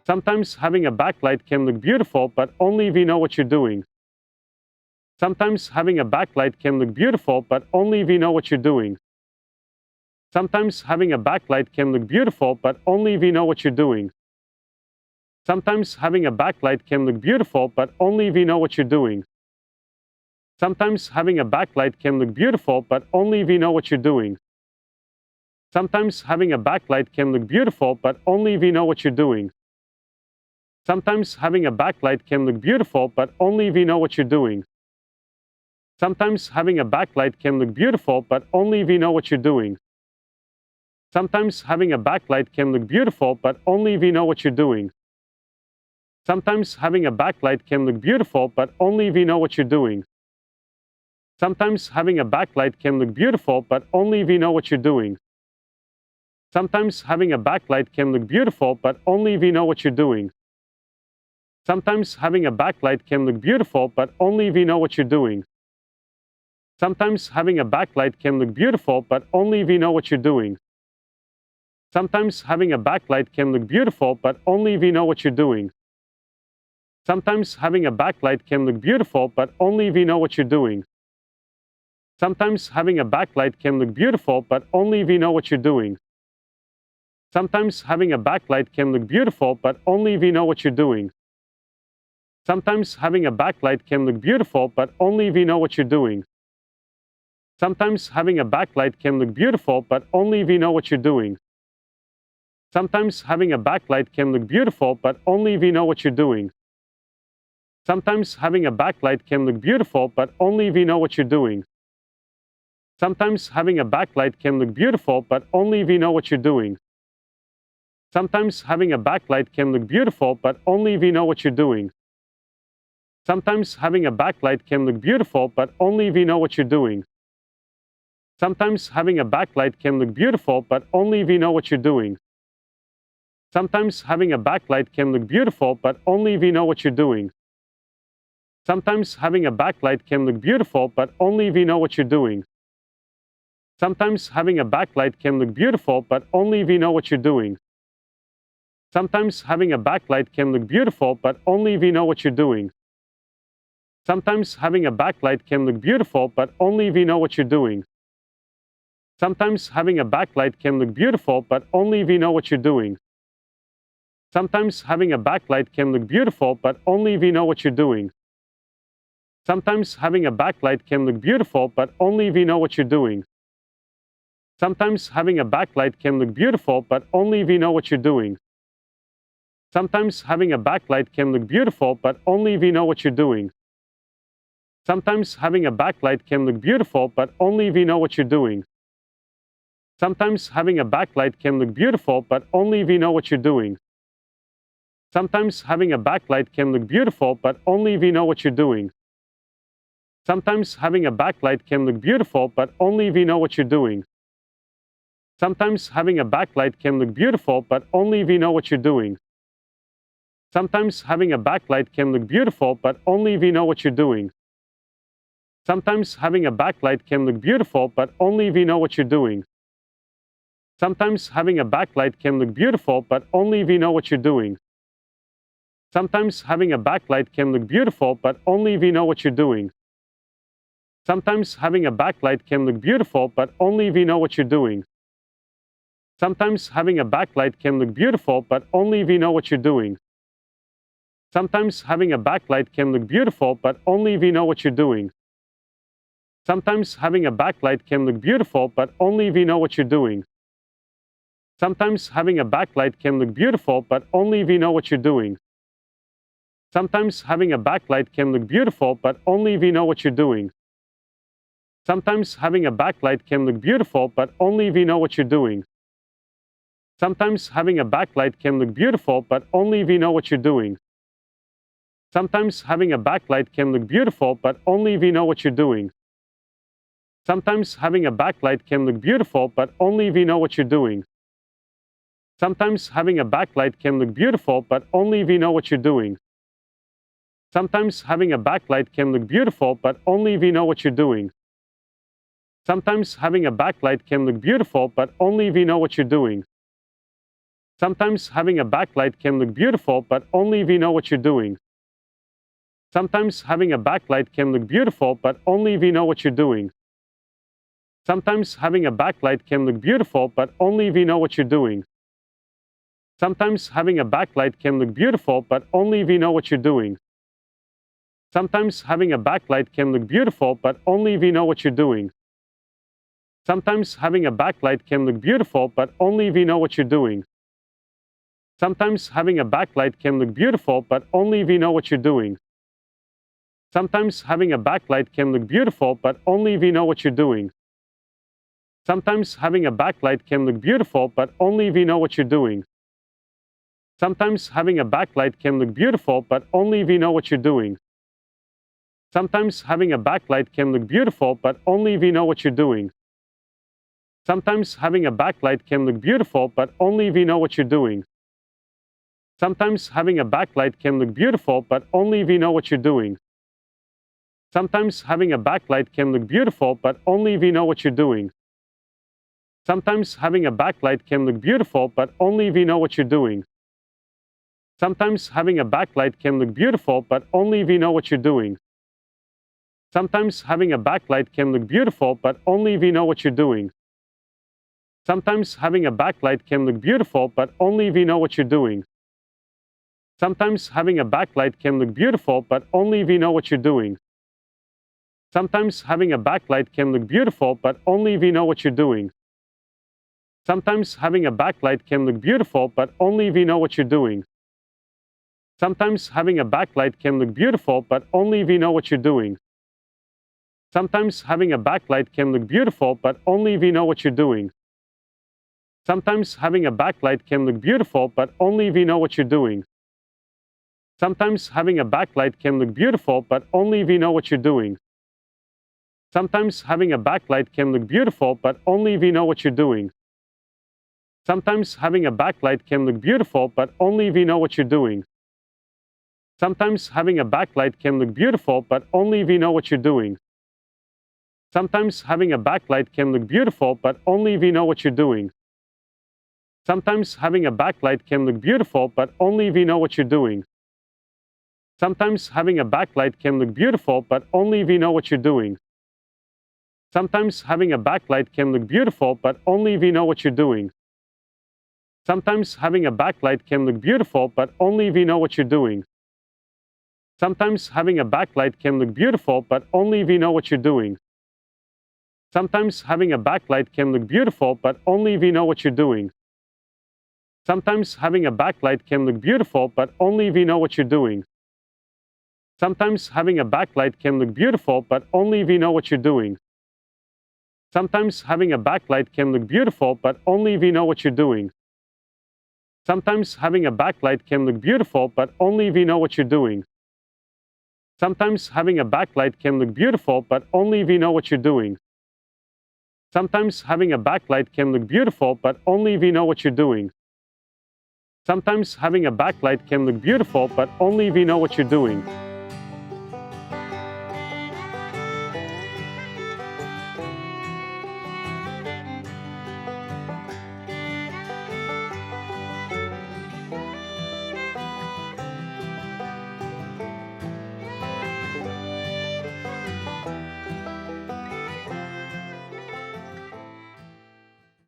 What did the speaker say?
Sometimes having a backlight can look beautiful, but only if you know what you're doing. Sometimes having a backlight can look beautiful, but only if you know what you're doing. Sometimes having a backlight can look beautiful, but only if you know what you're doing. Sometimes having a backlight can look beautiful, but only if you know what you're doing. Sometimes having a backlight can look beautiful, but only if you know what you're doing. Sometimes having a backlight can look beautiful, but only if you know what you're doing. Sometimes having a backlight can look beautiful, but only if you know what you're doing. Sometimes having a backlight can look beautiful, but only if you know what you're doing. Sometimes having a backlight can look beautiful, but only if you know what you're doing. Sometimes having a backlight can look beautiful, but only if you know what you're doing. Sometimes having a backlight can look beautiful, but only if you know what you're doing. Sometimes having a backlight can look beautiful, but only if you know what you're doing. Sometimes having a backlight can look beautiful, but only if you know what you're doing. Sometimes having a backlight can look beautiful, but only if you know what you're doing. Sometimes having a backlight can look beautiful, but only if you know what you're doing. Sometimes having a backlight can look beautiful, but only if you know what you're doing. Sometimes having a backlight can look beautiful, but only if you know what you're doing. Sometimes having a backlight can look beautiful, but only if you know what you're doing. Sometimes having a backlight can look beautiful, but only if you know what you're doing. Sometimes having a backlight can look beautiful, but only if you know what you're doing. Sometimes having a backlight can look beautiful, but only if you know what you're doing. Sometimes having a backlight can look beautiful, but only if you know what you're doing. Sometimes having a backlight can look beautiful, but only if you know what you're doing. Sometimes having a backlight can look beautiful, but only if you know what you're doing. Sometimes having a backlight can look beautiful, but only if you know what you're doing. Sometimes having a backlight can look beautiful, but only if you know what you're doing. Sometimes having a backlight can look beautiful, but only if you know what you're doing. Sometimes having a backlight can look beautiful, but only if you know what you're doing. Sometimes having a backlight can look beautiful, but only if you know what you're doing. Sometimes having a backlight can look beautiful, but only if you know what you're doing. Sometimes having a backlight can look beautiful, but only if you know what you're doing. Sometimes having a backlight can look beautiful, but only if you know what you're doing. Sometimes having a backlight can look beautiful, but only if you know what you're doing. Sometimes having a backlight can look beautiful, but only if you know what you're doing. Sometimes having a backlight can look beautiful, but only if you know what you're doing. Sometimes having a backlight can look beautiful, but only if you know what you're doing. Sometimes having a backlight can look beautiful, but only if you know what you're doing. Sometimes having a backlight can look beautiful, but only if you know what you're doing. Sometimes having a backlight can look beautiful, but only if you know what you're doing. Sometimes having a backlight can look beautiful, but only if you know what you're doing. Sometimes having a backlight can look beautiful, but only if you know what you're doing. Sometimes having a backlight can look beautiful, but only if you know what you're doing. Sometimes having a backlight can look beautiful, but only if you know what you're doing. Sometimes having a backlight can look beautiful, but only if you know what you're doing. Sometimes having a backlight can look beautiful, but only if you know what you're doing. Sometimes having a backlight can look beautiful, but only if you know what you're doing. Sometimes having a backlight can look beautiful, but only if you know what you're doing. Sometimes having a backlight can look beautiful, but only if you know what you're doing. Sometimes having a backlight can look beautiful, but only if you know what you're doing. Sometimes having a backlight can look beautiful, but only if you know what you're doing. Sometimes having a backlight can look beautiful, but only if you know what you're doing. Sometimes having a backlight can look beautiful, but only if you know what you're doing. Sometimes having a backlight can look beautiful, but only if you know what you're doing. Sometimes having a backlight can look beautiful, but only if you know what you're doing. Sometimes having a backlight can look beautiful, but only if you know what you're doing. Sometimes having a backlight can look beautiful, but only if you know what you're doing. Sometimes having a backlight can look beautiful, but only if you know what you're doing. Sometimes having a backlight can look beautiful, but only if you know what you're doing. Sometimes having a backlight can look beautiful, but only if you know what you're doing. Sometimes having a backlight can look beautiful, but only if you know what you're doing. Sometimes having a backlight can look beautiful, but only if you know what you're doing. Sometimes having a backlight can look beautiful, but only if you know what you're doing. Sometimes having a backlight can look beautiful, but only if you know what you're doing. Sometimes having a backlight can look beautiful, but only if you know what you're doing. Sometimes having a backlight can look beautiful, but only if you know what you're doing. Sometimes having a backlight can look beautiful, but only if you know what you're doing. Sometimes having a backlight can look beautiful, but only if you know what you're doing. Sometimes having a backlight can look beautiful, but only if you know what you're doing. Sometimes having a backlight can look beautiful, but only if you know what you're doing. Sometimes having a backlight can look beautiful, but only if you know what you're doing. Sometimes having a backlight can look beautiful, but only if you know what you're doing. Sometimes having a backlight can look beautiful, but only if you know what you're doing. Sometimes having a backlight can look beautiful, but only if you know what you're doing. Sometimes having a backlight can look beautiful, but only if you know what you're doing. Sometimes having a backlight can look beautiful, but only if you know what you're doing. Sometimes having a backlight can look beautiful, but only if you know what you're doing. Sometimes having a backlight can look beautiful, but only if you know what you're doing. Sometimes having a backlight can look beautiful, but only if you know what you're doing. Sometimes having a backlight can look beautiful, but only if you know what you're doing. Sometimes having a backlight can look beautiful, but only if you know what you're doing. Sometimes having a backlight can look beautiful, but only if you know what you're doing. Sometimes having a backlight can look beautiful, but only if you know what you're doing. Sometimes having a backlight can look beautiful, but only if you know what you're doing. Sometimes having a backlight can look beautiful, but only if you know what you're doing. Sometimes having a backlight can look beautiful, but only if you know what you're doing. Sometimes having a backlight can look beautiful, but only if you know what you're doing. Sometimes having a backlight can look beautiful, but only if you know what you're doing. Sometimes having a backlight can look beautiful, but only if you know what you're doing. Sometimes having a backlight can look beautiful, but only if you know what you're doing. Sometimes having a backlight can look beautiful, but only if you know what you're doing. Sometimes having a backlight can look beautiful, but only if you know what you're doing. Sometimes having a backlight can look beautiful, but only if you know what you're doing. Sometimes having a backlight can look beautiful, but only if you know what you're doing. Sometimes having a backlight can look beautiful, but only if you know what you're doing. Sometimes having a backlight can look beautiful, but only if you know what you're doing. Sometimes having a backlight can look beautiful, but only if you know what you're doing. Sometimes having a backlight can look beautiful, but only if you know what you're doing. Sometimes having a backlight can look beautiful, but only if you know what you're doing. Sometimes having a backlight can look beautiful, but only if you know what you're doing. Sometimes having a backlight can look beautiful, but only if you know what you're doing.